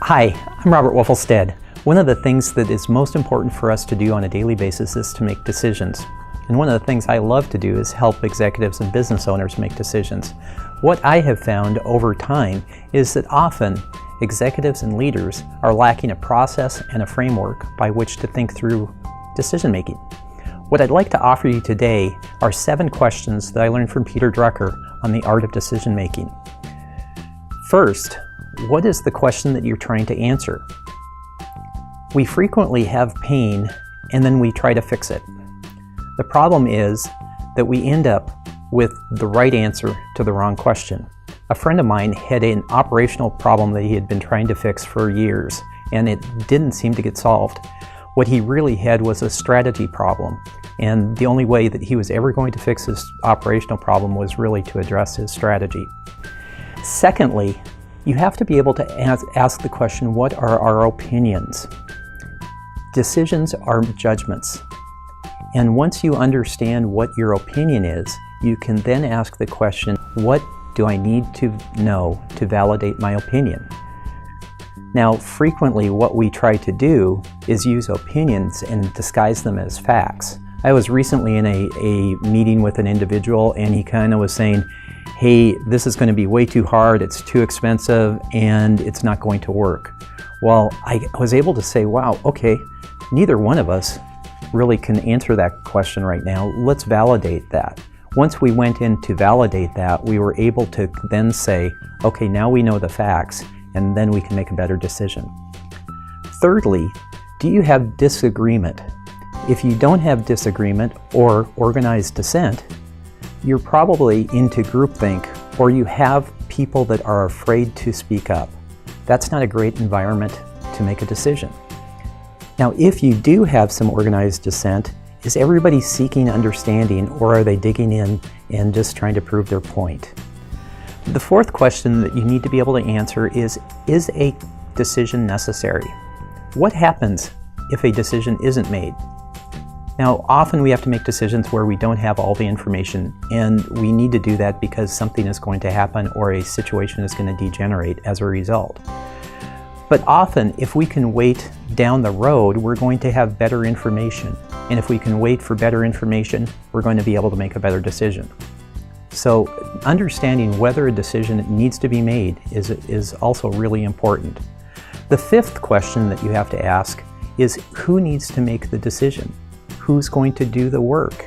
Hi, I'm Robert Wuffelstead. One of the things that is most important for us to do on a daily basis is to make decisions. And one of the things I love to do is help executives and business owners make decisions. What I have found over time is that often executives and leaders are lacking a process and a framework by which to think through decision making. What I'd like to offer you today are 7 questions that I learned from Peter Drucker on the art of decision making. First, what is the question that you're trying to answer? We frequently have pain and then we try to fix it. The problem is that we end up with the right answer to the wrong question. A friend of mine had an operational problem that he had been trying to fix for years, and it didn't seem to get solved. What he really had was a strategy problem, and the only way that he was ever going to fix his operational problem was really to address his strategy. Secondly, you have to be able to ask the question, what are our opinions? Decisions are judgments. And once you understand what your opinion is, you can then ask the question, what do I need to know to validate my opinion? Now, frequently what we try to do is use opinions and disguise them as facts. I was recently in a meeting with an individual, and he kind of was saying, hey, this is going to be way too hard, it's too expensive, and it's not going to work. Well, I was able to say, wow, okay, neither one of us really can answer that question right now. Let's validate that. Once we went in to validate that, we were able to then say, okay, now we know the facts, and then we can make a better decision. Thirdly, do you have disagreement? If you don't have disagreement or organized dissent, you're probably into groupthink, or you have people that are afraid to speak up. That's not a great environment to make a decision. Now, if you do have some organized dissent, is everybody seeking understanding, or are they digging in and just trying to prove their point? The fourth question that you need to be able to answer is a decision necessary? What happens if a decision isn't made? Now, often we have to make decisions where we don't have all the information, and we need to do that because something is going to happen or a situation is going to degenerate as a result. But often, if we can wait down the road, we're going to have better information. And if we can wait for better information, we're going to be able to make a better decision. So understanding whether a decision needs to be made is also really important. The fifth question that you have to ask is, who needs to make the decision? Who's going to do the work?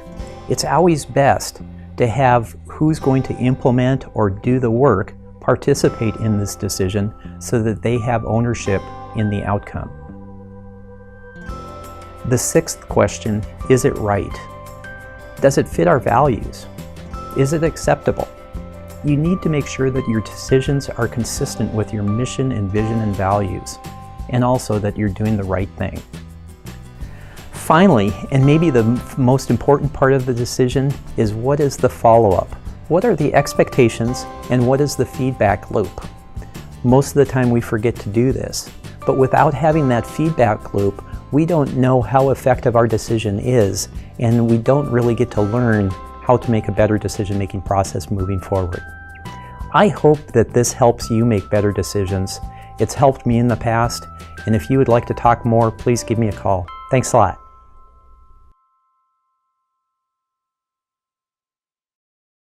It's always best to have who's going to implement or do the work participate in this decision so that they have ownership in the outcome. The sixth question, is it right? Does it fit our values? Is it acceptable? You need to make sure that your decisions are consistent with your mission and vision and values, and also that you're doing the right thing. Finally, and maybe the most important part of the decision, is what is the follow-up? What are the expectations and what is the feedback loop? Most of the time we forget to do this, but without having that feedback loop, we don't know how effective our decision is, and we don't really get to learn how to make a better decision-making process moving forward. I hope that this helps you make better decisions. It's helped me in the past, and if you would like to talk more, please give me a call. Thanks a lot.